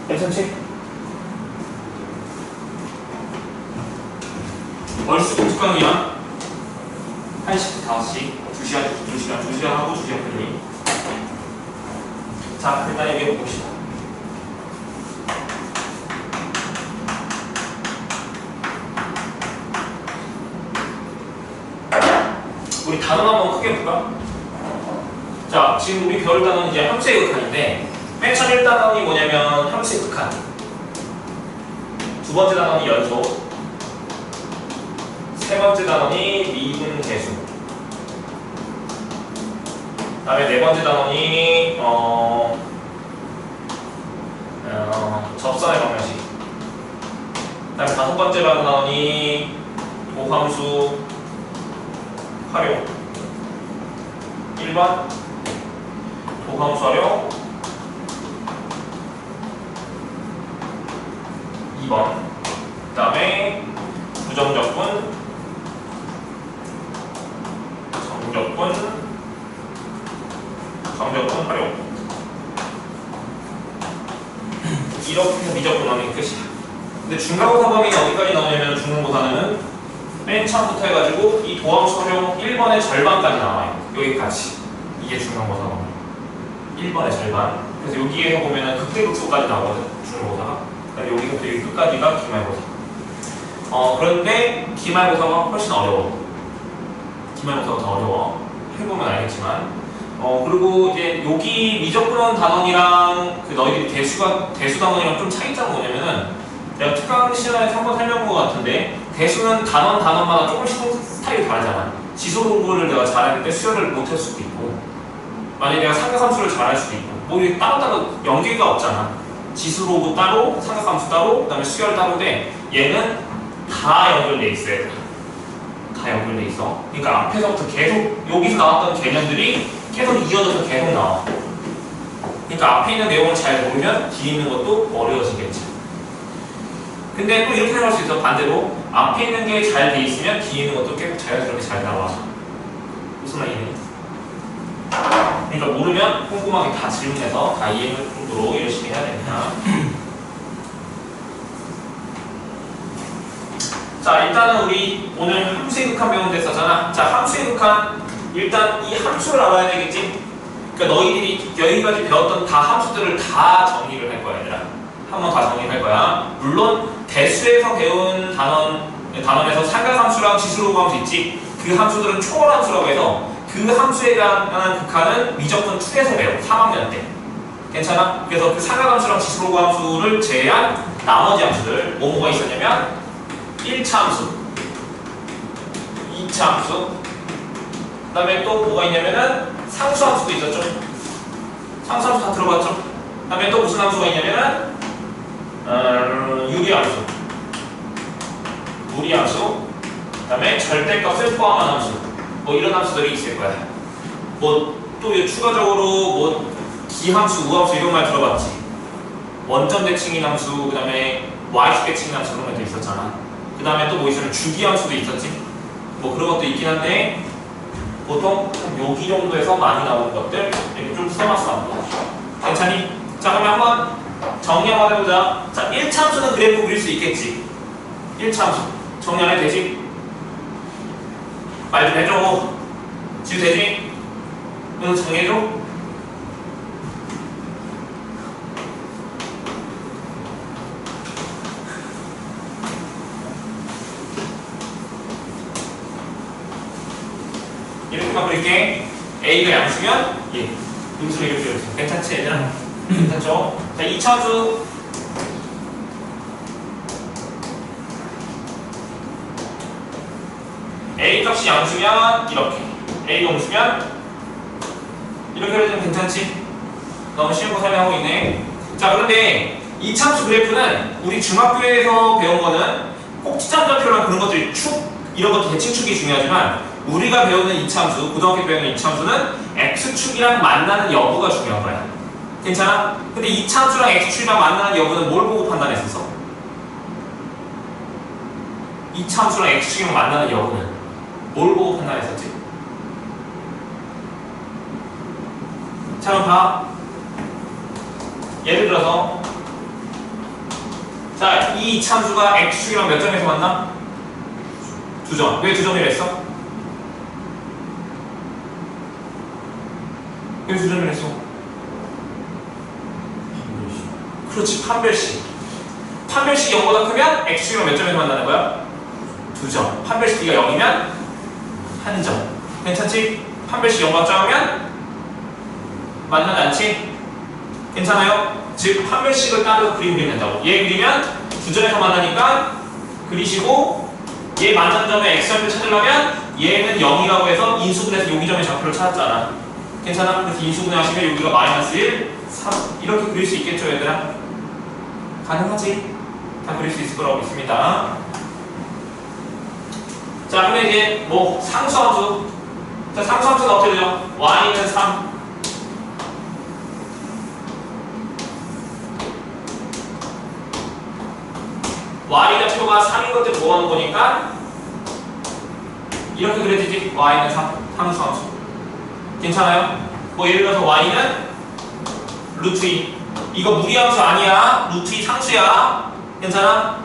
괜찮지? 월수 공식강의야 1시부터 5시 2시간 하고 2시간 편이. 자, 일단 얘기해 봅시다. 우리 단어 한번 크게 볼까? 자, 지금 우리 배울 단어는 이제 함수의 극한인데 맨 처음 1단원이 뭐냐면 함수의 극한, 두 번째 단원이 연속, 세 번째 단원이 미분 계수, 그 다음에 네 번째 단원이 접선의 방정식, 그 다음에 다섯 번째 단원이 도함수 활용, 1번 도함수 활용, 2번 그 다음에 부정적분, 정적분 활용. 이렇게 미적분 하는 게 끝이야. 근데 중간고사 범위가 어디까지 나오냐면 중간고사는 맨 처음부터 해가지고 이 도함수 활용 1번의 절반까지 나와요. 여기까지. 이게 중간고사 범위 1번의 절반. 그래서 여기에서 보면은 극대극소까지 나오거든, 중간고사가. 그러니까 여기서부터 여기 끝까지가 기말고사. 그런데 기말고사가 훨씬 어려워. 기말고사가 더 어려워. 해보면 알겠지만. 그리고 이제 여기 미적분 단원이랑 그 너희들이 대수 단원이랑 좀 차이점은 뭐냐면은 내가 특강 시간에서 한번 설명한 것 같은데 대수는 단원마다 조금씩 스타일이 다르잖아. 지수 공부를 내가 잘했는데 수열을 못할 수도 있고, 만약에 내가 삼각함수를 잘할 수도 있고, 뭐 이게 따로따로 연계가 없잖아. 지수로고 따로, 삼각함수 따로, 그 다음에 수열 따로인데 얘는 다 연결돼 있어야 돼. 다 연결돼 있어. 그러니까 앞에서부터 계속 여기서 나왔던 개념들이 계속 이어져서 계속 나와. 그러니까 앞에 있는 내용을 잘 모르면 뒤에 있는 것도 어려워지겠지. 근데 또 이렇게 생각할 수 있어. 반대로 앞에 있는 게 잘 돼 있으면 뒤에 있는 것도 계속 자연스럽게 잘 나와. 무슨 말이니? 그러니까 모르면 꼼꼼하게 다 질문해서 다 이해할 정도로 열심히 해야 됩니다. 자, 일단은 우리 오늘 함수의 극한 배우는 데 썼잖아. 자, 함수의 극한, 일단 이 함수를 알아야 되겠지? 그러니까 너희들이 여기까지 배웠던 다 함수들을 다 정리를 할 거야, 얘들아. 한번 다 정리할 거야. 물론 대수에서 배운 단원에서 삼각함수랑 지수로고함수 있지? 그 함수들은 초월함수라고 해서 그 함수에 대한 극한은 미적분 2에서 배워, 3학년 때. 괜찮아? 그래서 그 삼각함수랑 지수로고함수를 제외한 나머지 함수들 뭐가 있었냐면 1차 함수, 2차 함수, 그 다음에 또 뭐가 있냐면은 상수함수도 있었죠. 상수함수 다 들어봤죠. 그 다음에 또 무슨 함수가 있냐면은 유리함수, 무리함수, 그 다음에 절대값을 포함한 함수, 뭐 이런 함수들이 있을 거야. 뭐 또 추가적으로 뭐 기함수, 우함수 이런 말 들어봤지. 원점 대칭인 함수, 그 다음에 y축 대칭인 함수 그런 것도 있었잖아. 그 다음에 또 뭐 있으면 주기함수도 있었지. 뭐 그런 것도 있긴 한데 보통 여기 정도에서 많이 나오는 것들 이렇게 좀 써놨어. 괜찮니? 자, 그러면 한번 정리 한번 해보자. 자, 1차 함수는 그래프 그릴 수 있겠지. 1차 함수 정리 안 해도 되지? 말 좀 해줘. 지우 되지? 너는 정리해줘. 이렇게만 그릴게. A가 양수면 예, 음수를 이렇게 그려주세요. 괜찮지 얘들아? 괜찮죠? 자, 2차 함수 A 값이 양수면 이렇게, A가 음수면 이렇게 그려주면 괜찮지? 너무 쉬운 거 설명하고 있네. 자, 그런데 2차 함수 그래프는 우리 중학교에서 배운 거는 꼭지점좌표랑 그런 것들이 축, 이런 것도 대칭축이 중요하지만 우리가 배우는 2차 함수, 고등학교 배우는 2차 함수는 X축이랑 만나는 여부가 중요한 거야. 괜찮아? 근데 2차 함수랑 X축이랑 만나는 여부는 뭘 보고 판단했었어? 2차 함수랑 X축이랑 만나는 여부는 뭘 보고 판단했었지? 자, 그럼 봐. 예를 들어서 자, 이 이차함수가 x축이랑 몇 점에서 만나? 2점. 왜 2점이라 했어? 왜 2점이라 했어? 그렇지, 판별식. 판별식이 0보다 크면 x축이랑 몇 점에서 만나는 거야? 2점. 판별식 b가 0이면 1점. 괜찮지? 판별식 0보다 작으면 만나지 않지? 괜찮아요? 즉 판별식을 따로 그림 그리면 된다고. 얘 그리면 2점에서 만나니까 그리시고 얘 만난 점에 x절표 찾으려면 얘는 0이라고 해서 인수분해서 여기 점의 좌표를 찾았잖아. 괜찮아? 그래서 인수분해하시면 여기가 마이너스 1, 3 이렇게 그릴 수 있겠죠 얘들아? 가능하지? 다 그릴 수 있을 거라고 믿습니다. 자, 근데 이제 뭐 상수함수. 자, 상수함수는 어떻게 되죠? y는 3. y 좌표가 3인 것들 모아놓은 거니까 이렇게 그려지지. y는 3. 상수함수. 괜찮아요? 뭐 예를 들어서 y는 루트 2. 이거 무리함수 아니야. 루트 2 상수야. 괜찮아?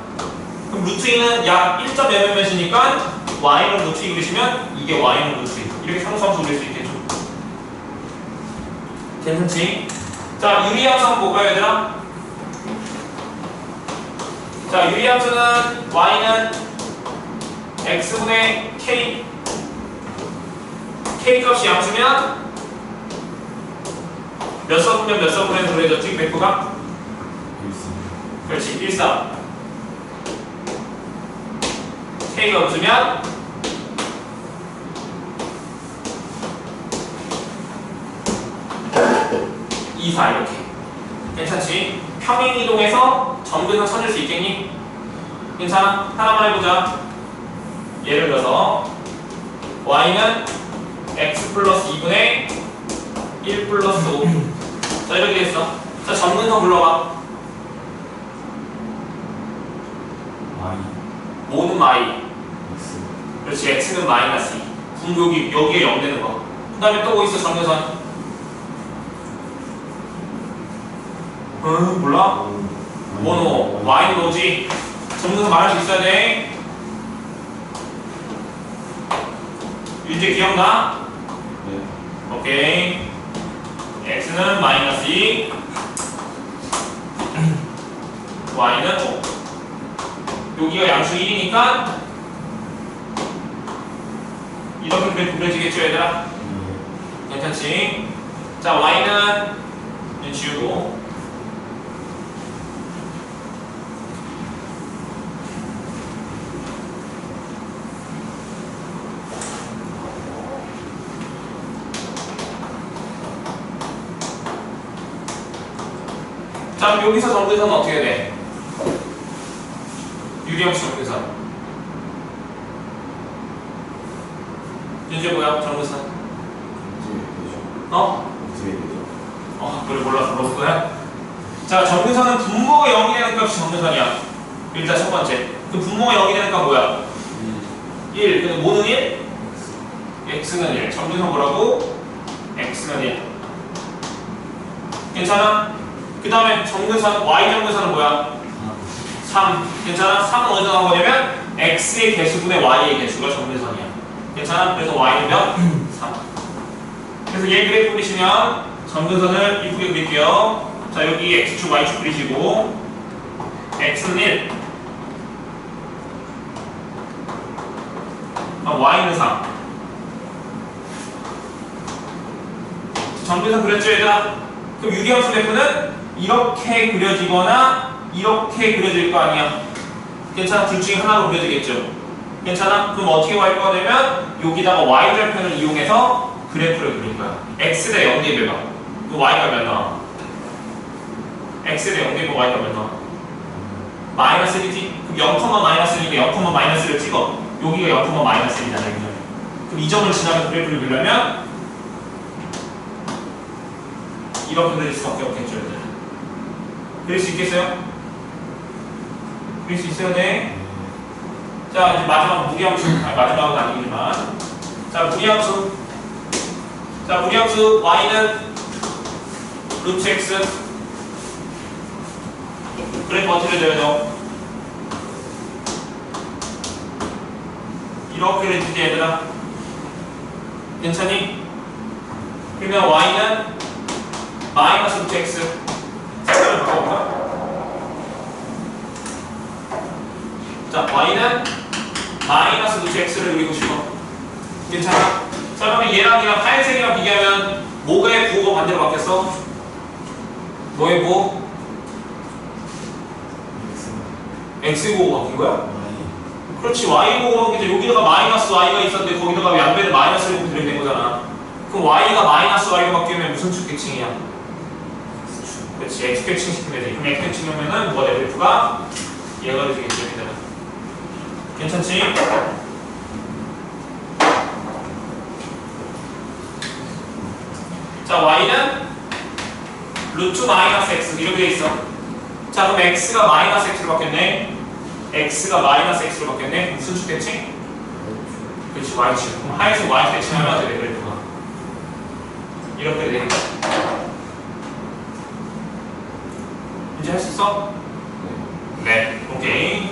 그럼 루트 2는 약 1점 몇 몇이니까 y는 루트 2 그리시면 이게 y는 루트 2. 이렇게 상수함수 그릴 수 있겠죠. 괜찮지? 자, 유리함수 한번 볼까요 얘들아? 자, 유리함수는 y는 x분의 k 값이 양수면 몇 서분면 몇 서분에서 그려졌지? 그래프가? 1. 그렇지, 1, 4 k가 없으면 2, 4 이렇게. 괜찮지? 평행 이동해서 점근상 찾을 수 있겠니? 괜찮아? 하나만 해보자. 예를 들어서 y는 x 플러스 2분의 1 플러스 5. 자, 이렇게 됐어. 자, 점근상 불러봐. y. 뭐는 y? x. 그렇지, x는 마이너스 2. 그럼 여기에 0 되는 거. 그 다음에 또 뭐 있어, 점근선? 몰라? 뭐노? y는 뭐지? 점근선 말할 수 있어야 돼. 이제 기억나? 네. 오케이. x는 마이너스 2, y는 5. 여기가 양수 1이니까 이렇게 그려지겠죠 얘들아? 괜찮지? 자, y는 이제 지우고 자, 그럼 여기서 점근선은 어떻게 돼? 유리함수 점근선. 이제 뭐야? 점근선. 어? 그래 몰랐어. 거야? 자, 점근선은 분모가 0이 되는 값이 점근선이야. 일단 첫 번째. 그 분모가 0이 되는 값 뭐야? 1. 근데 뭐는 1? x는 1. 점근선 뭐라고? x는 1. 괜찮아? 그 다음에 점근선, y 점근선은 뭐야? 3. 괜찮아? 3은 어디서 나온 거냐면 x의 개수분의 y의 개수가 점근선이야. 괜찮아? 그래서 y는 몇? 3. 그래서 얘 그래프 그리시면 점근선을 이쁘게 그릴게요. 자, 여기 x축, y축 그리시고 x는 1. y는 3. 점근선 그렸죠, 얘들아? 그럼 유리함수 그래프는 이렇게 그려지거나 이렇게 그려질 거 아니야. 괜찮아? 둘 중에 하나로 그려지겠죠. 괜찮아? 그럼 어떻게 할 거냐면 여기다가 y절편을 이용해서 그래프를 그릴 거야. x 대 0 대입해봐. 그 y가 몇 나와? x 대 0 대입 y가 몇 나와? 마이너스 1이지? 그럼 0, 마이너스 1이니까 0, 마이너스를 찍어. 여기가 0, 마이너스 1이잖아. 그럼 이 점을 지나면 그래프를 그리려면 이렇게 그릴 수밖에 없겠죠. 그릴 수 있겠어요? 그릴 수 있어야 돼. 자, 이제 마지막 무리함수. 마지막은 아니지만. 자, 무리함수. 자, 무리함수 y는 루트 x. 그래프 어떻게 되죠? 이렇게 그려지지 얘들아. 괜찮니? 그러면 y는 마이너스 루트 x. 색깔을 바꿔볼까? 자, y는 마이너스 루트 x를 그리고 싶어. 괜찮아? 자, 그러면 얘랑 하얀색이랑 비교하면 뭐의 부호가 반대로 바뀌었어? 뭐의 부호? x 부호가 바뀐 거야? 그렇지. y 부호가 바뀌죠. 여기다가 마이너스 y가 있었는데 거기다가 양변에 마이너스를 곱하면 된 거잖아. 그럼 y가 마이너스 y로 바뀌면 무슨 축계층이야? 그렇지. x계층 시키면 되지. 그럼 x계층이면은 뭐가 돼? f가 얘가 되겠죠. 얘들아. 괜찮지? 자, y는 루트 마이너스 x 이렇게 돼 있어. 자, 그럼 x가 마이너스 x로 바뀌었네. x가 마이너스 x로 바뀌었네. 무슨 축계층? 그렇지, y축. 그럼 하얀색 y축 하면 어떻게 돼? 그래프가 이렇게 되니까. 이제 할 수 있어? 네. 오케이.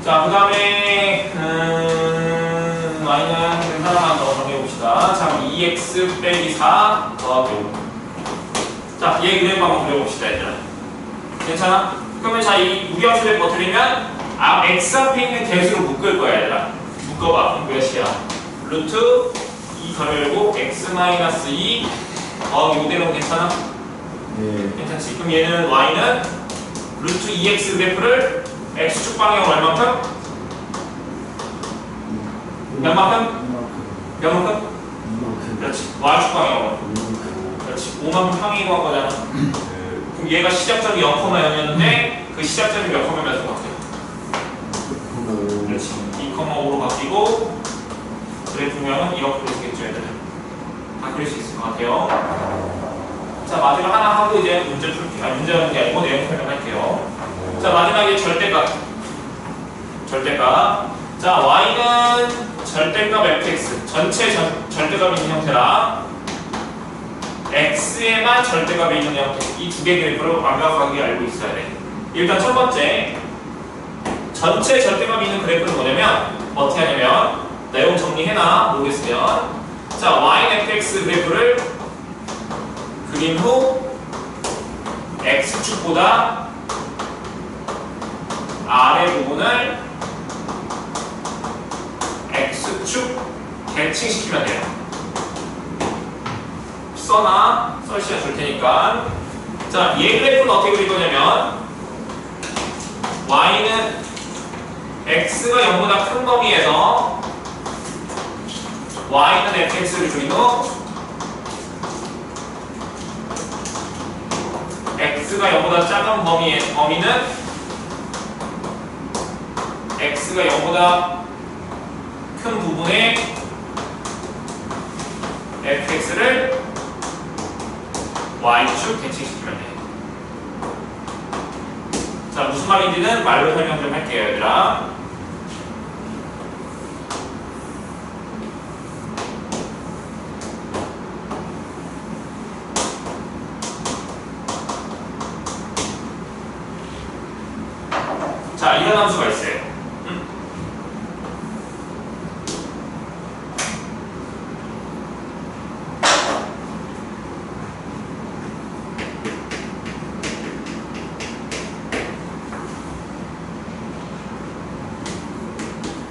자, 그 다음에 y는 하나만 더 정해봅시다. 자, 2x 빼기 4 더하기 5. 자, 얘 그래프 한번 그려봅시다, 얘들아. 괜찮아? 그러면 자, 이 무게함수를 버티려면 x 앞에 있는 개수로 묶을 거야, 얘들아. 묶어봐. 그럼 몇이야? 루트 2 가로 열고 x 마이너스 2 더하기 5대로 괜찮아? 네. 괜찮지? 그럼 얘는 y는 루트 2x 그래프를 x축 방향으로 얼만큼? 몇만큼? 몇만큼? 그렇지. y축 방향으로. 그렇지. 5만큼 평이 구한 거잖아. 그럼 얘가 시작점이 0,0이었는데 그 시작점이 몇 컴마 몇으로 바뀌어? 그렇지. 2,5로 바뀌고 그래프 모양은 이렇게 되겠죠, 얘들. 다 그릴 수 있을 것 같아요. 자, 마지막 하나 하고 이제 문제 풀게요. 아니, 문제는 게 아니고 내용 설명할게요. 자, 마지막에 절대값. 절대값. 자, y는 절대값 fx. 전체 절대값이 있는 형태라 x에만 절대값이 있는 형태. 이 두 개 그래프를 완벽하게 알고 있어야 돼. 일단 첫 번째, 전체 절대값이 있는 그래프는 뭐냐면 어떻게 하냐면 내용 정리해놔. 모르겠으면. 자, y는 fx 그래프를 그린 후 x축보다 아래 부분을 x축 대칭시키면 돼요. 써놔. 설치해 줄 테니까. 자, 얘 그래프는 어떻게 그릴 거냐면 y는 x가 0보다 큰 범위에서 y는 fx를 그린 후 x가 0보다 작은 범위는 x가 0보다 큰 부분에 fx를 y축 대칭시키면 돼. 자, 무슨 말인지는 말로 설명 좀 할게요, 얘들아. 자, 이런 함수가 있어요.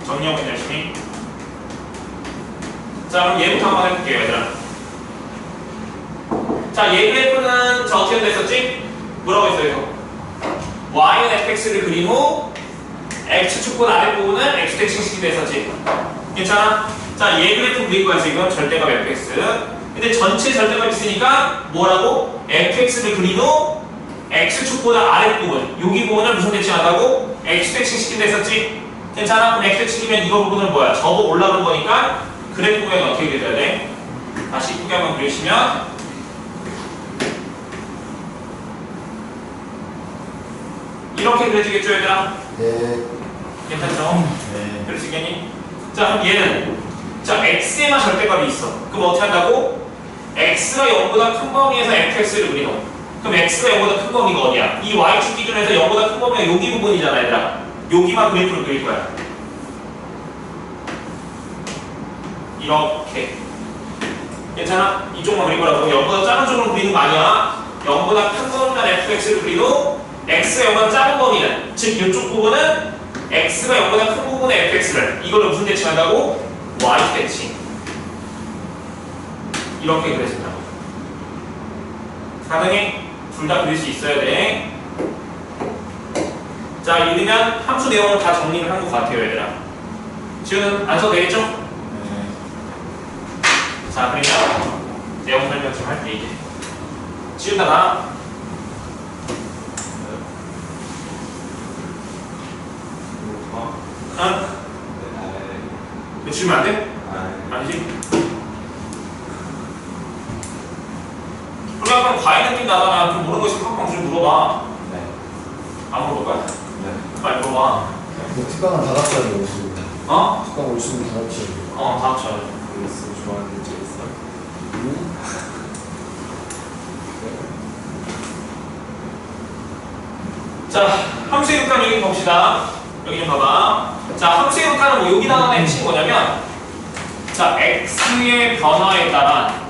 정리하고 열심히. 자, 그럼 얘부터 한번 해볼게요, 얘들아. 자, 얘 그래프는 자, 어떻게 됐었지? 뭐라고 했어요, 이거? y는 fx를 그린 후 x축보다 아랫부분은 x 대칭시키게 됐었지. 괜찮아? 자, 얘 그래프 그린 거야, 지금. 절대값 fx. 근데 전체 절대값 있으니까 뭐라고? fx를 그린 후 x축보다 아랫부분, 여기 부분을 무슨 대칭한다고? x 대칭시키게 됐었지. 괜찮아? 그럼 x 대칭이면 이거 부분은 뭐야? 저거 올라가는 거니까 그래프 모양이 어떻게 그려야 돼? 다시 이쁘게 한번 그리시면 이렇게 그려지겠죠, 얘들아? 네. 괜찮죠? 네. 그럴 수 있겠니? 자, 그럼 얘는 자, x에만 절대값이 있어. 그럼 어떻게 한다고? x가 0보다 큰 범위에서 fx를 그리노. 그럼 x가 0보다 큰 범위가 어디야? 이 y축 기준에서 0보다 큰 범위가 여기 부분이잖아, 얘들아. 여기만 그래프를 그릴 거야. 이렇게. 괜찮아? 이쪽만 그릴 거라고. 0보다 작은 쪽으로 그리는 거 아니야. 0보다 큰 범위만 fx를 그리고 x가 0보다 작은 범위는, 즉 이쪽 부분은 x가 0보다 큰 부분의 fx를, 이걸 무슨 대칭한다고? y 대칭. 이렇게 그려진다고. 가능해? 둘 다 그릴 수 있어야 돼. 자, 이러면 함수 내용을 다 정리를 한 것 같아요, 얘들아. 지우는 안 써도 되겠죠? 네. 자, 그러면 내용 설명 좀 할게, 이제. 지우다가 응? 왜 지우면 안 돼? 아니지? 그럼 약간 과외 느낌 나잖아. 좀 모르는 거 있으면 팍팍 좀 물어봐. 네. 안 물어볼 거야? 네. 빨리 물어봐. 특강은 다 합쳐야 돼, 오시고. 어? 특강 오시면 다 합쳐야 돼. 다 합쳐. 그리스 좋아하는 문제 있어? 자, 함수의 극한 여기 봅시다. 여기 좀 봐봐. 자, 함수의 극한은 뭐 여기 나오는 핵심이 뭐냐면, 자, x의 변화에 따라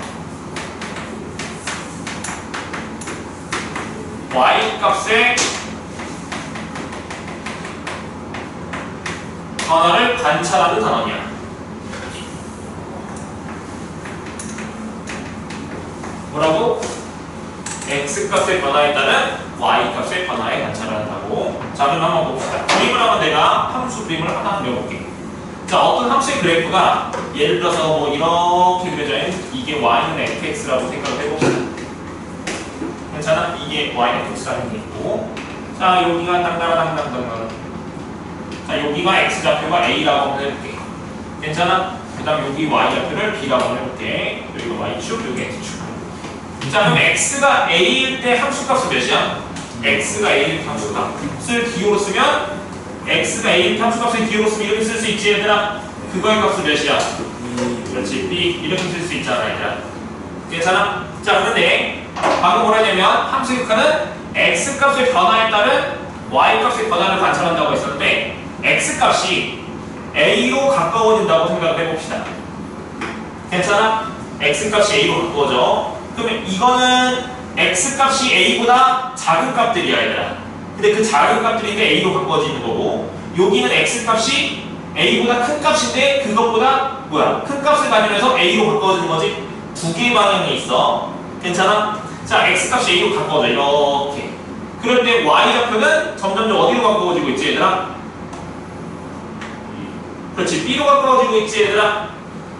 y 값의 변화를 관찰하는 단원이야. 뭐라고? x 값의 변화에 따른 y 값의 변화에 관찰한다고. 자, 그럼 한번 봅시다. 그림을 하면 내가 함수 그림을 하나 그려볼게. 자, 어떤 함수의 그래프가 예를 들어서 뭐 이렇게 그려져 있는 이게 y는 fx라고 생각을 해봅시다. 괜찮아? 이게 y는 fx라는 게 있고, 자, 여기가 땅땅땅땅땅. 자, 여기가 x좌표가 a라고 한번 해볼게. 괜찮아? 그 다음 여기 y좌표를 b라고 한번 해볼게. 여기가 y축, 여기 x축. 자, 그럼 x가 a일 때 함수값은 몇이야? x가 a일 때 함수값을 기호로 쓰면 x가 a일 때 함수값을 기호로 쓰면 이렇게 쓸 수 있지, 얘들아? 그거의 값은 몇이야? 그렇지, b 이렇게 쓸 수 있잖아, 얘들아. 괜찮아? 자, 그런데 방금 뭐라 했냐면 함수의 극한은 x값의 변화에 따른 y값의 변화를 관찰한다고 했었는데 x값이 a로 가까워진다고 생각을 해봅시다. 괜찮아? x값이 a로 가까워져. 그러면 이거는 x값이 a보다 작은 값들이야, 얘들아. 근데 그 작은 값들인데 a로 가까워지는 거고, 여기는 x값이 a보다 큰 값인데 그것보다 뭐야? 큰 값을 가지면서 a로 가까워지는 거지. 두 개의 방향이 있어. 괜찮아? 자, x값이 a로 가까워져. 이렇게. 그럴 때 y좌표는 점점 어디로 가까워지고 있지, 얘들아? 그렇지, b로 가까워지고 있지, 얘들아.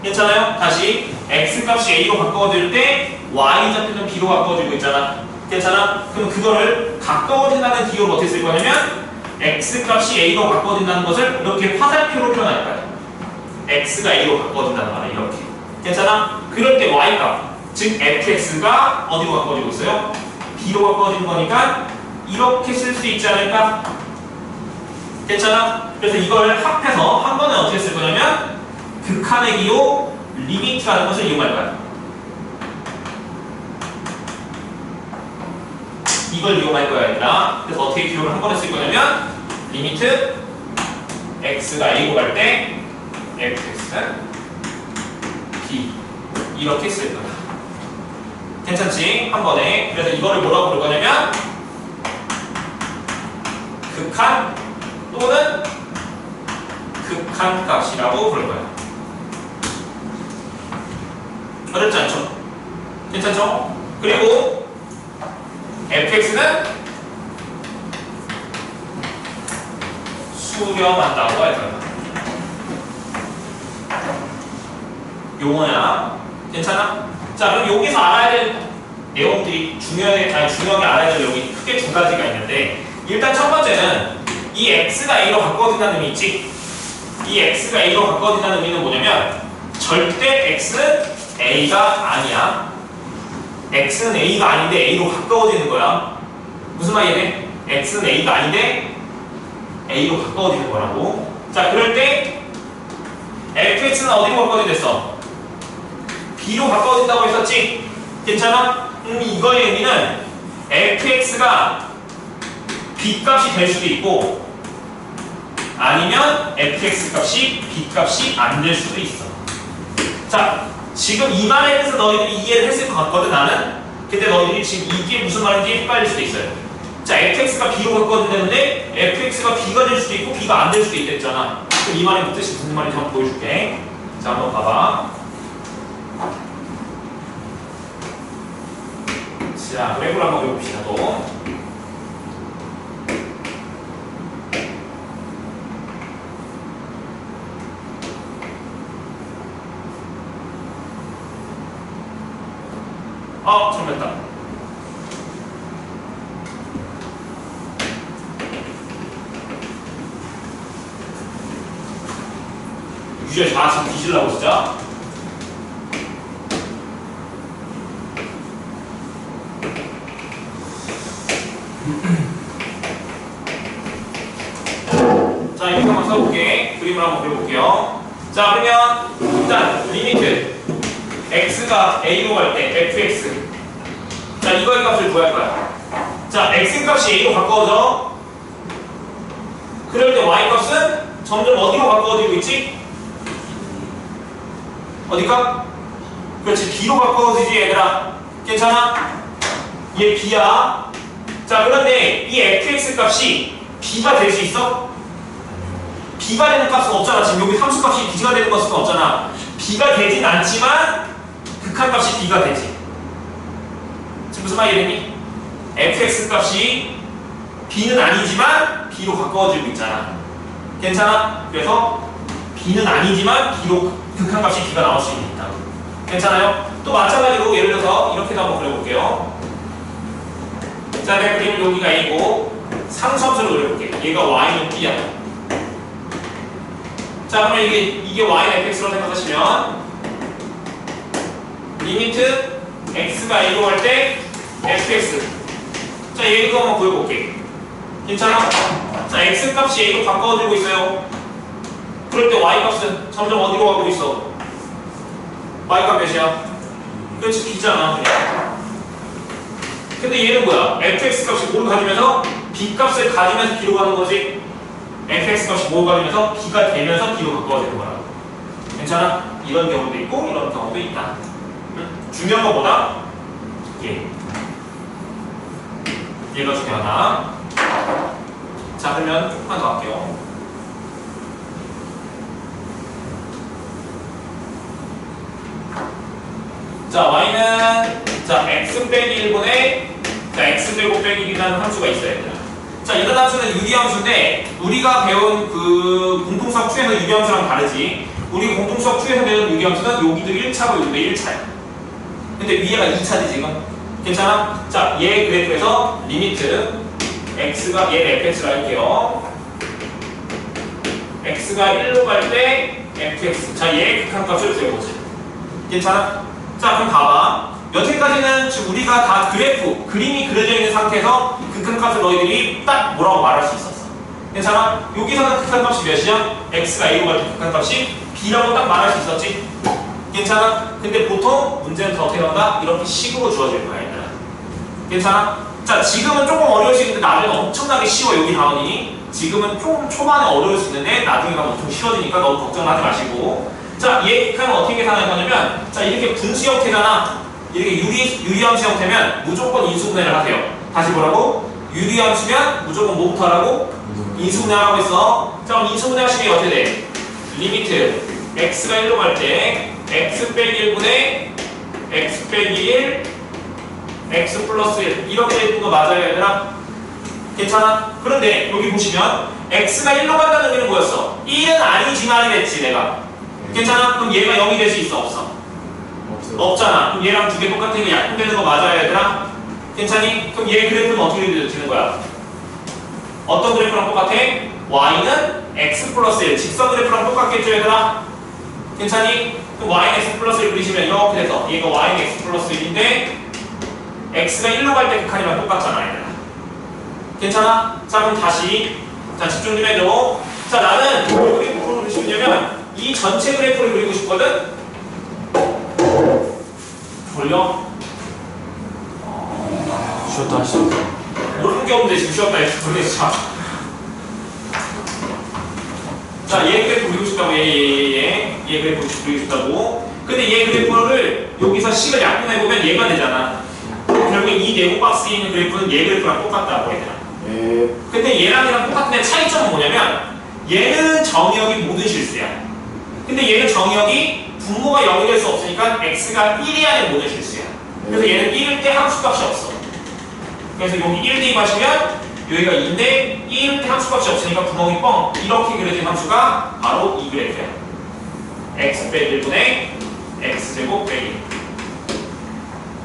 괜찮아요? 다시 x값이 a로 가까워질 때 y좌표는 b로 가까워지고 있잖아. 괜찮아? 그럼 그거를 가까워진다는 기호를 어떻게 쓸 거냐면 x값이 a로 가까워진다는 것을 이렇게 화살표로 표현할 거야. x가 a로 가까워진다는 말이야, 이렇게. 괜찮아? 그럴 때 y값, 즉 fx가 어디로 가까워지고 있어요? b로 가까워지는 거니까 이렇게 쓸 수 있지 않을까? 괜찮아? 그래서 이걸 합해서 한 번에 어떻게 쓸 거냐면 극한의 기호 리미트라는 것을 이용할 거야. 이걸 이용할 거야, 얘들아. 그래서 어떻게 기호를 한 번에 쓸 거냐면 리미트 x가 a로 갈 때 fx는 b 이렇게 쓸 거야. 괜찮지? 한 번에. 그래서 이거를 뭐라고 부를 거냐면 극한 또는 극한값이라고 부를 거야. 어렵지 않죠? 괜찮죠? 그리고 fx는 수렴한다고 할 거야. 용어야. 괜찮아? 자, 그럼 여기서 알아야 될 내용들이 중요하게 알아야 될 내용이 크게 두 가지가 있는데, 일단 첫 번째는 이 x가 a로 가까워진다는 의미 있지? 이 x가 a로 가까워진다는 의미는 뭐냐면 절대 x는 a가 아니야. x는 a가 아닌데 a로 가까워지는 거야. 무슨 말이야? x는 a가 아닌데 a로 가까워지는 거라고. 자, 그럴 때 fx는 어디로 가까워졌어? b로 가까워진다고 했었지? 괜찮아? 이거의 의미는 fx가 b 값이 될 수도 있고 아니면 fx 값이 b 값이 안 될 수도 있어. 자, 지금 이 말에 대해서 너희들이 이해를 했을 것 같거든 나는. 근데 너희들이 지금 이게 무슨 말인지 헷갈릴 수도 있어요. 자, fx가 b로 바꿔도 되는데 fx가 b가 될 수도 있고 b가 안 될 수도 있댔잖아. 그럼 이 말의 뜻이 무슨 말인지 한번 보여줄게. 자, 한번 봐봐. 자, 그래프를 한번 그려봅시다. 또. 잘못했다. 유지야, 지금 뒤질라고 진짜? 자, 이렇게 한번 써볼게. 그림을 한번 그려볼게요. 자, 그러면 일단 리미트 x가 a로 갈 때 fx. 자, 이거의 값을 구할 거야. 자, x 값이 a로 바꿔져. 그럴 때 y 값은 점점 어디로 바꿔지고 있지? 어디가? 그렇지, b로 바꿔지지 얘들아. 괜찮아? 얘 b야. 자, 그런데 이 fx 값이 b가 될 수 있어? b가 되는 값은 없잖아. 지금 여기 함수값이 b가 되는 것은 없잖아. b가 되진 않지만 극한값이 b가 되지. 지금 무슨 말이 되니? fx 값이 b는 아니지만 b로 가까워지고 있잖아. 괜찮아? 그래서 b는 아니지만 b로 극한값이 b가 나올 수 있다. 괜찮아요? 또 마찬가지로 예를 들어서 이렇게도 한번 그려볼게요. 자, 내 그림은 여기가 a고 상수함수로 그려볼게. 얘가 y는 b야. 자, 그러면 이게 y는 fx로 생각하시면 리미트 x가 a로 갈 때 fx. 자, 얘도 한번 구해볼게. 괜찮아? 자, x 값이 a로 가까워지고 있어요. 그럴 때 y 값은 점점 어디로 가고 있어? y 값 몇이야? 그렇지, b잖아. 근데 얘는 뭐야? fx 값이 뭘 가지면서 b 값을 가지면서 b로 가는 거지. fx 값이 뭘 가지면서 b가 되면서 b로 가까워지는 거야. 괜찮아? 이런 경우도 있고 이런 경우도 있다. 중요한 것보다 얘가 중요하다. 자, 그러면 조금만 더 할게요. 자, y는 x 빼기 1분의 x 제곱 빼기 1이라는 함수가 있어야 돼요. 자, 이런 함수는 유리함수인데 우리가 배운 그 공통수학 2에서 유리함수랑 다르지. 우리 공통수학 2에서 배운 유리함수는 여기도 1차고 여기도 1차야. 근데 위에가 2차지 지금. 괜찮아? 자, 얘 그래프에서 리미트 x가 얘를 fx라 할게요. x가 1로 갈 때 fx. 자, 얘의 극한값을 구해보자. 괜찮아? 자, 그럼 봐봐. 여태까지는 지금 우리가 다 그래프, 그림이 그려져 있는 상태에서 극한값을 너희들이 딱 뭐라고 말할 수 있었어. 괜찮아? 여기서는 극한값이 몇이야? x가 a로 갈 때 극한값이 b라고 딱 말할 수 있었지? 괜찮아? 근데 보통 문제는 더 어떻게 나온다? 이렇게 식으로 주어질 거야, 얘들아. 괜찮아? 자, 지금은 조금 어려울 수 있는데 나중에 엄청나게 쉬워, 여기 다음이. 지금은 좀 초반에 어려울 수 있는데 나중에 가면 엄청 쉬워지니까 너무 걱정하지 마시고. 자, 얘 극한은 어떻게 계산할 거냐면, 자, 이렇게 분수 형태잖아. 이렇게 유리함수 형태면 무조건 인수분해를 하세요. 다시 뭐라고? 유리함수면 무조건 뭐부터 하라고? 인수분해 하라고 했어. 자, 그럼 인수분해 하시면 어떻게 돼? 리미트 x가 1로 갈 때 x 빼기 1분의 x 빼기 1 x 플러스 1 이렇게 되는 거 맞아요, 얘들아? 괜찮아? 그런데 여기 보시면 x가 1로 간다는 의미는 뭐였어? 1은 아니지만이 됐지, 내가. 괜찮아? 그럼 얘가 0이 될 수 있어? 없어? 없잖아. 그럼 얘랑 두 개 똑같으니까 약분되는 거 맞아요, 얘들아? 괜찮니? 그럼 얘 그래프는 어떻게 되는 거야? 어떤 그래프랑 똑같아? y는 x 플러스 1 직선 그래프랑 똑같겠죠, 얘들아? 괜찮니? 그럼 y는 x 플러스 1 그리시면 이렇게 돼서 얘가 y는 x 플러스 1인데 x가 1로 갈 때 극한이랑 똑같잖아, 얘들아. 괜찮아? 자, 그럼 다시 자, 집중 좀 해줘. 자, 나는 뭘 그리고 싶냐면 이 전체 그래프를 그리고 싶거든? 돌려. 쉬었다 하시죠. 모르는 게 없는데 지금 쉬었다 해서 모르겠어. 자, 얘 그래프 그리고 싶다고, 얘 그래프 그리고 싶다고. 근데 얘 그래프를 여기서 식을 약분해보면 얘가 되잖아. 결국에 이 네모 박스에 있는 그래프는 얘 그래프랑 똑같다고 해야 되나? 예. 근데 얘랑 똑같은데 차이점은 뭐냐면 얘는 정의역이 모든 실수야. 근데 얘는 정의역이 분모가 0이 될 수 없으니까 x가 1이야 는 모든 실수야. 그래서 얘는 1일 때 함수값이 없어. 그래서 여기 1 대입하시면 여기가 2인데 1일 때 함수값이 없으니까 구멍이 뻥. 이렇게 그려진 함수가 바로 이 그래프야. x 빼기 1분의 x제곱 빼기.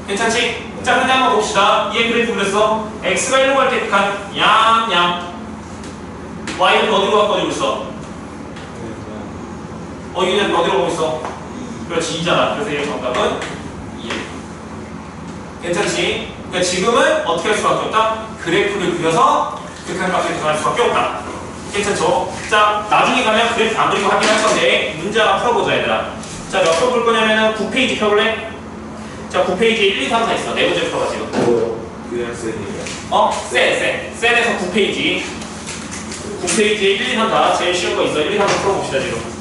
괜찮지? 자, 근데 한번 봅시다. 얘 그래프 그랬어. x가 1로 갈 때 극한 얌얌. y는 어디로 가고 있어? 이게 어디로 가고 있어? 그렇지, 2잖아. 그래서 얘 정답은 2. 괜찮지? 그러니까 지금은 어떻게 할 수밖에 없다? 그래프를 그려서 극한값을 구할 수밖에 없다. 괜찮죠? 자, 나중에 가면 그래프 안 그리고 확인할 건데 문제 하나 풀어보자, 얘들아. 자, 몇 표 볼 거냐면은 9페이지 펴볼래? 자, 9페이지에 1, 2, 3, 4 있어. 네 문제 풀어봐, 지금. 그냥 쌤이에요. 셀에서 9페이지. 9페이지에 1, 2, 3, 4 제일 쉬운 거 있어. 1, 2, 3 풀어봅시다, 지금.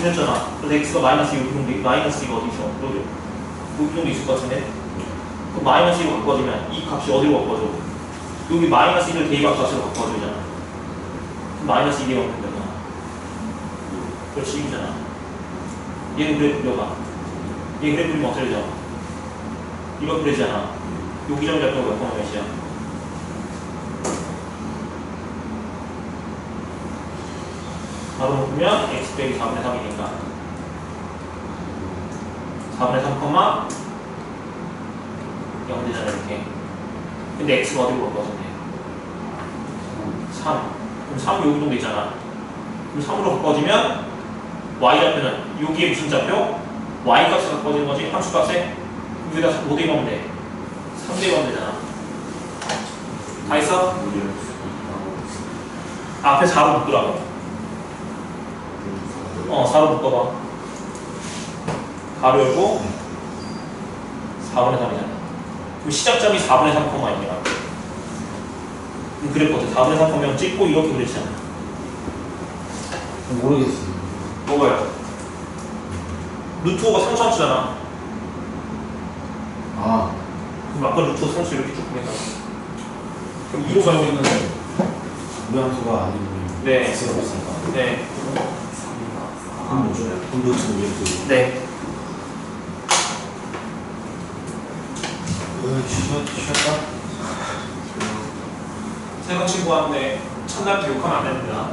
그랬잖아. 근데 x가 마이너스 6인데 마이너스 2가 어디 있어? 여기. 여기 정도 있을 것 같은데? 그 마이너스 2로 바꿔주면 이 값이 어디로 바꿔줘? 여기 마이너스 1을 대입할 값으로 바꿔주잖아. 마이너스 2가 없는 거잖아. 그렇지, 2잖아. 얘는 그래프 그려봐. 얘 그래프 그리면 어떻게 되죠? 이렇게 되잖아. 여기 점 잡고 몇 번은 몇이야? 바로 보면 x 빼기 4분의 3이니까 4분의 3, 0 되잖아, 이렇게. 근데 x가 어디로 바꿔졌네? 3. 그럼 3 여기 정도 있잖아. 그럼 3으로 바꿔지면 y 좌표는 여기에 무슨 좌표? y 값이 바꿔지는 거지? 함수 값에? 여기다 뭐 대입하면 돼? 3 대입하면 되잖아. 다 있어? 앞에 4로 묶으라고. 4로 묶어봐. 가로 열고 4분의 3이잖아. 그럼 시작점이 4분의 3, 1이야. 그럼 그래프 어때? 4분의 3, 0 찍고 이렇게 그랬잖아. 모르겠어. 뭐가요? 루트 5가 상수함수잖아. 아, 그럼 아까 루트 5 상수 이렇게 쭉 보냈잖아. 그럼 2로 이로 가면 가고 있는 무한수가 아니고 네. x가 있으니까. 네. 그럼 뭐죠? 그럼 루트 왜 네. 쉬었다? 새로운 친구 왔는데 첫날 욕하면 안 됩니다.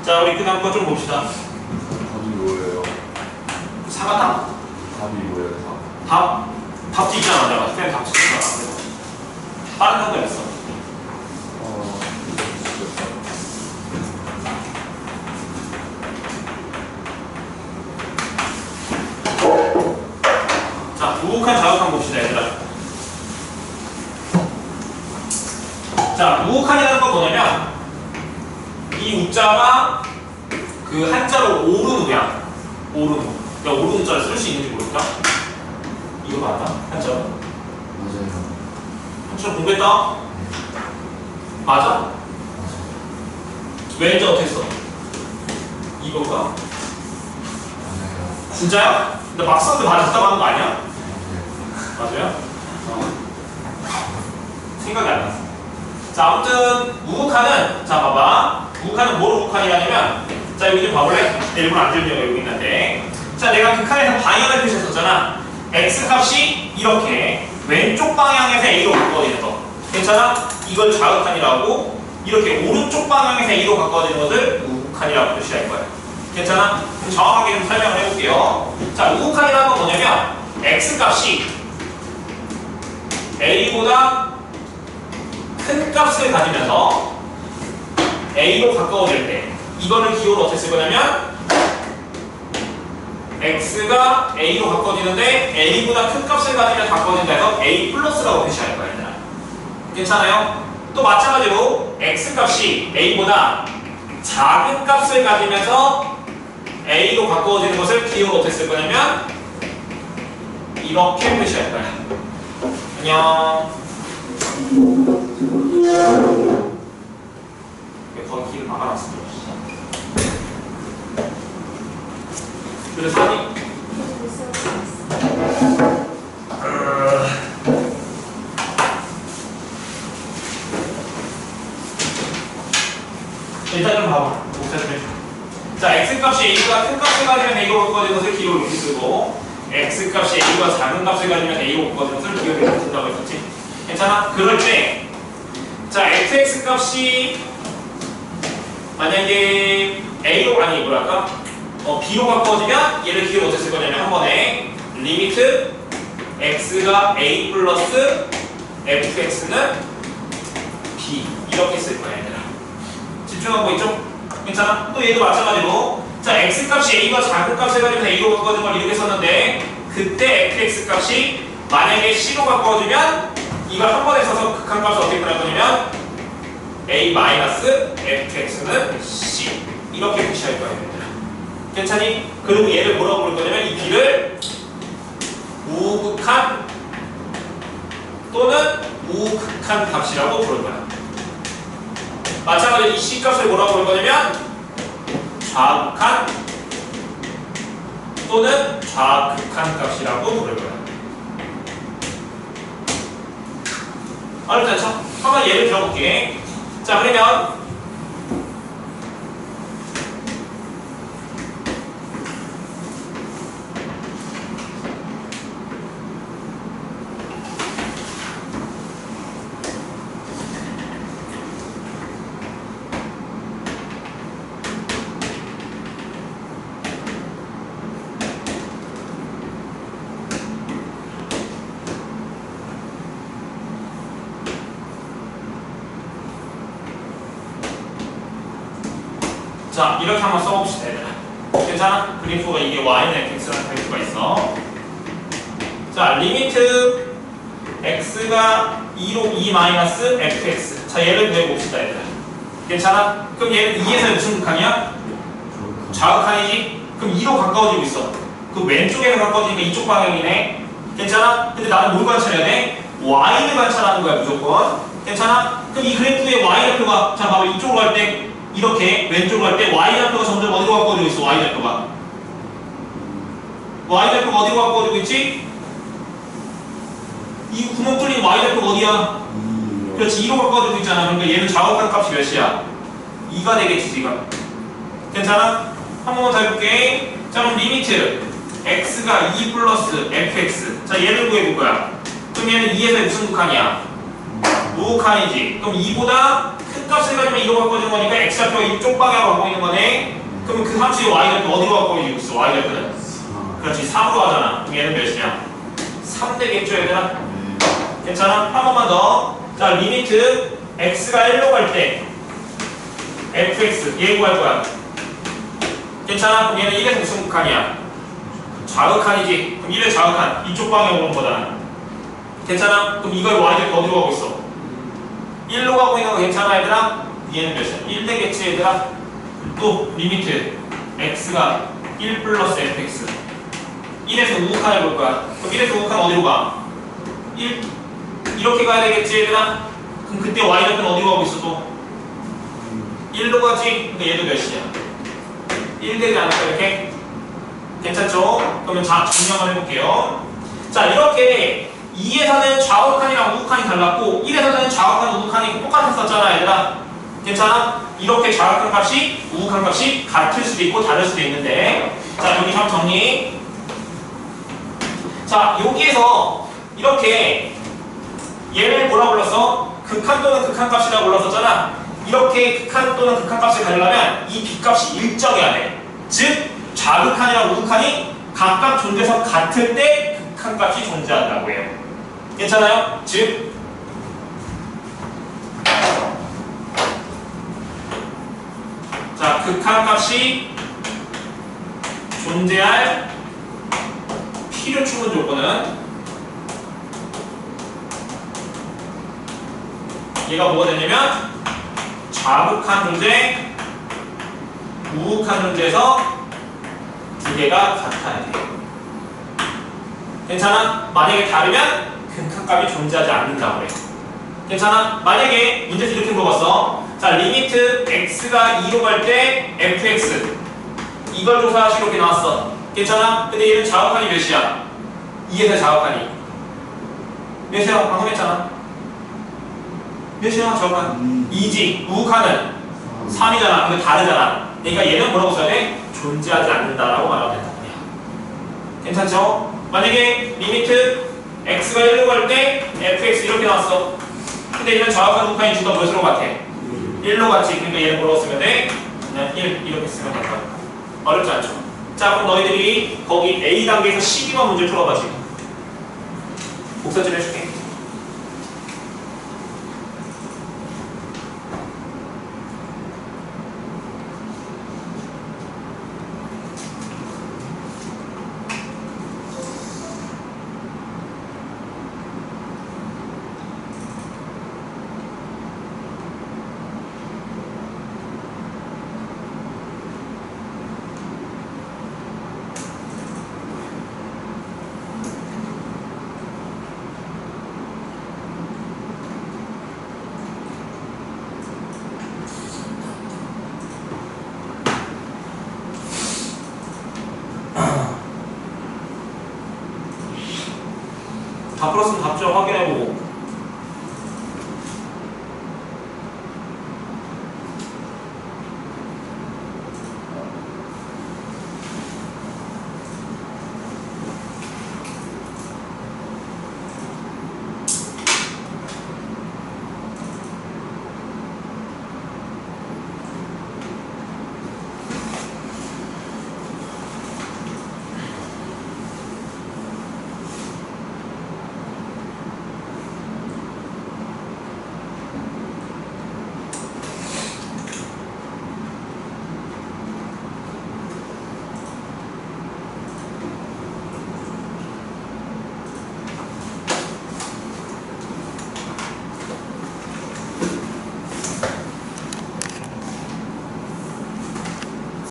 자, 우리 그 다음 거 좀 봅시다. 답이 뭐예요? 사과답. 답이 뭐예요? 답. 답지 있잖아, 내가. 쌤 답지 있잖아. 다른 단어 있어. 자, 무혹한 자극한 봅시다, 얘들아. 자, 무혹한이라는 건 뭐냐면 이 우자가 그 한자로 오르누야. 오르누. 야, 오르누자를 쓸 수 있는지 모르겠다. 이거 맞나? 한자로? 맞아요. 한자로 공부했다? 맞아? 왠지 어떻게 써? 이거가 진짜요? 근데 막상도 맞았다고 하는 거 아니야? 맞아요? 생각이 안 났어. 자, 아무튼 우극한은 자 봐봐. 우극한은 뭘 우극한이라냐면 자 여기 좀 봐볼래? 일부러 안 들려요. 여기 있는데 자 내가 극한에서 방향을 표시했었잖아. x 값이 이렇게 왼쪽 방향에서 a로 바꿔지는 거 괜찮아? 이걸 좌극한이라고 이렇게 오른쪽 방향에서 a로 바꿔지는 것을 우극한이라고 표시할 거야. 괜찮아? 그럼 정확하게 좀 설명을 해볼게요. 자 우극한이라는 건 뭐냐면 x 값이 a보다 큰 값을 가지면서 a로 가까워질 때 이거를 기호로 어떻게 쓸 거냐면 x가 a로 바꿔지는데 a보다 큰 값을 가지면 바꿔진다 해서 a 플러스라고 표시할 거야. 얘들아. 괜찮아요? 또 마찬가지로 x 값이 a보다 작은 값을 가지면서 a로 바꿔지는 것을 기호로 어떻게 쓸 거냐면 이렇게 표시할 거야. 안녕. 왜 거기 길을 막아놨어? 그래서 하니? 일단 좀 봐봐. 자, x값이 a보다 큰 값을 가지면 a로 바꿔지는 것을 기호로 이렇게 쓰고 x값이 a보다 작은 값을 가지면 a로 바꿔지는 것을 기호로 이렇게 쓴다고 했었지? 괜찮아? 그럴 때 자, fx 값이 만약에 a로 아니 뭐랄까? b로 바꿔지면 얘를 기호로 어떻게 쓸 거냐면 한 번에 리미트 x가 a 플러스 fx는 b 이렇게 쓸 거야 얘들아. 집중하고 있죠? 괜찮아? 또 얘도 마찬가지로 자 x 값이 a가 작은 값을 가지면 a로 바꿔진 걸 이렇게 썼는데 그때 fx 값이 만약에 c로 바꿔주면 이걸 한 번에 써서 극한 값을 어떻게 표현할 거냐면 a 마이너스 fx는 c 이렇게 표시할 거예요. 괜찮니? 그리고 얘를 뭐라고 부를 거냐면 이 b를 우극한 또는 우극한 값이라고 부를 거야. 마찬가지로 이 c 값을 뭐라고 부를 거냐면 좌극한 또는 좌극한 값이라고 부를 거야. 알았죠? 한번 예를 들어볼게. 자 그러면 자 이렇게 한번 써봅시다 얘들아. 괜찮아? 그래프가 이게 y는 fx라는 그래프가 있어. 자 리미트 x가 2로 2 마이너스 fx. 자 얘를 구해봅시다 얘들아. 괜찮아? 그럼 얘는 2에서 무슨 극한이야? 좌극한이지? 그럼 2로 가까워지고 있어. 그 왼쪽에서 가까워지니까 이쪽 방향이네. 괜찮아? 근데 나는 뭘 관찰해야 돼? y를 관찰하는 거야 무조건. 괜찮아? 그럼 이 그래프의 y좌표가 자 봐봐 이쪽으로 갈 때 이렇게 왼쪽으로 갈 때 y좌표가 점점 어디로 가까워지고 있어? y좌표가 어디로 가까워지고 있지? 이 구멍 뚫린 y좌표가 어디야? 그렇지 2로 가까워지고 있잖아. 그러니까 얘는 좌우간 값이 몇이야? 2가 되겠지 지금. 괜찮아? 한 번만 더 해볼게. 자 그럼 리미트 x가 2 플러스 fx. 자 얘를 구해볼 거야. 그럼 얘는 2에서 무슨 극한이야? 우극한이지. 그럼 2보다 큰 값을 가지면 2로 바꿔주는 거니까 x좌표가 이쪽 방향으로 바꿔 있는 거네. 그러면 그 함수의 y좌표 어디로 바꿔지고 있어? y좌표는? 그렇지 3으로 하잖아. 그럼 얘는 몇이냐? 3 되겠죠 얘들아? 괜찮아? 한 번만 더. 자 리미트 x가 1로 갈 때 fx 얘 구할 거야. 괜찮아? 그럼 얘는 1에서 무슨 극한이야? 좌극한이지. 그럼 1의 좌극한 이쪽 방향으로 오는 거잖아. 괜찮아? 그럼 이걸 y좌표 어디로 가고 있어? 1로 가고 있는 거 괜찮아 얘들아? 얘는 몇이야? 1 되겠지 얘들아? 또 리미트 x가 1 플러스 fx 1에서 우극한 해볼 거야. 그럼 1에서 우극한 어디로 가? 1 이렇게 가야 되겠지 얘들아? 그럼 그때 y좌표는 어디로 가고 있어 또? 1로 가지? 그러니까 얘도 몇이야? 1 되지 않을까 이렇게? 괜찮죠? 그러면 정리 한번 해볼게요. 자, 이렇게 2에서는 좌우칸이랑 우우칸이 달랐고 1에서는 좌우칸, 우우칸이 똑같았었잖아, 얘들아. 괜찮아? 이렇게 좌우칸 값이 우우칸 값이 같을 수도 있고 다를 수도 있는데, 자, 여기 한번 정리. 자, 여기에서 이렇게 얘를 뭐라 불렀어? 극한 또는 극한값이라고 불렀었잖아. 이렇게 극한 또는 극한값을 가려면 이 빗값이 일정해야 돼. 즉 좌극한이랑 우극한이 각각 존재해서 같을 때 극한값이 존재한다고 해요. 괜찮아요? 즉 자, 극한값이 존재할 필요 충분 조건은 얘가 뭐가 되냐면 좌극한 존재, 우극한 존재에서 두 개가 같아야 돼요. 괜찮아? 만약에 다르면 극한값이 존재하지 않는다고 해. 괜찮아? 만약에 문제에서 이렇게 물어봤어. 자, 리미트 x가 2로 갈 때 fx 이걸 조사하시고 이렇게 나왔어. 괜찮아? 근데 얘는 좌극한이 몇이야? 2에서 좌극한이 몇이야? 방금 했잖아. 몇이야? 좌극한 2지. 우극한은 3이잖아. 근데 다르잖아. 그러니까 얘는 뭐라고 써야 돼? 존재하지 않는다라고 말하면 된다. 괜찮죠? 만약에 리미트 x가 1로 갈 때 fx 이렇게 나왔어. 근데 얘는 좌우칸 우극한이 둘 다 몇으로 같아? 1로 같지. 그러니까 얘는 뭐라고 쓰면 돼? 그냥 1 이렇게 쓰면 된다. 어렵지 않죠? 자, 그럼 너희들이 거기 A 단계에서 12번 문제 풀어봐 지금. 복사 좀 해줄게. 다 풀었으면 답 좀 확인해보고.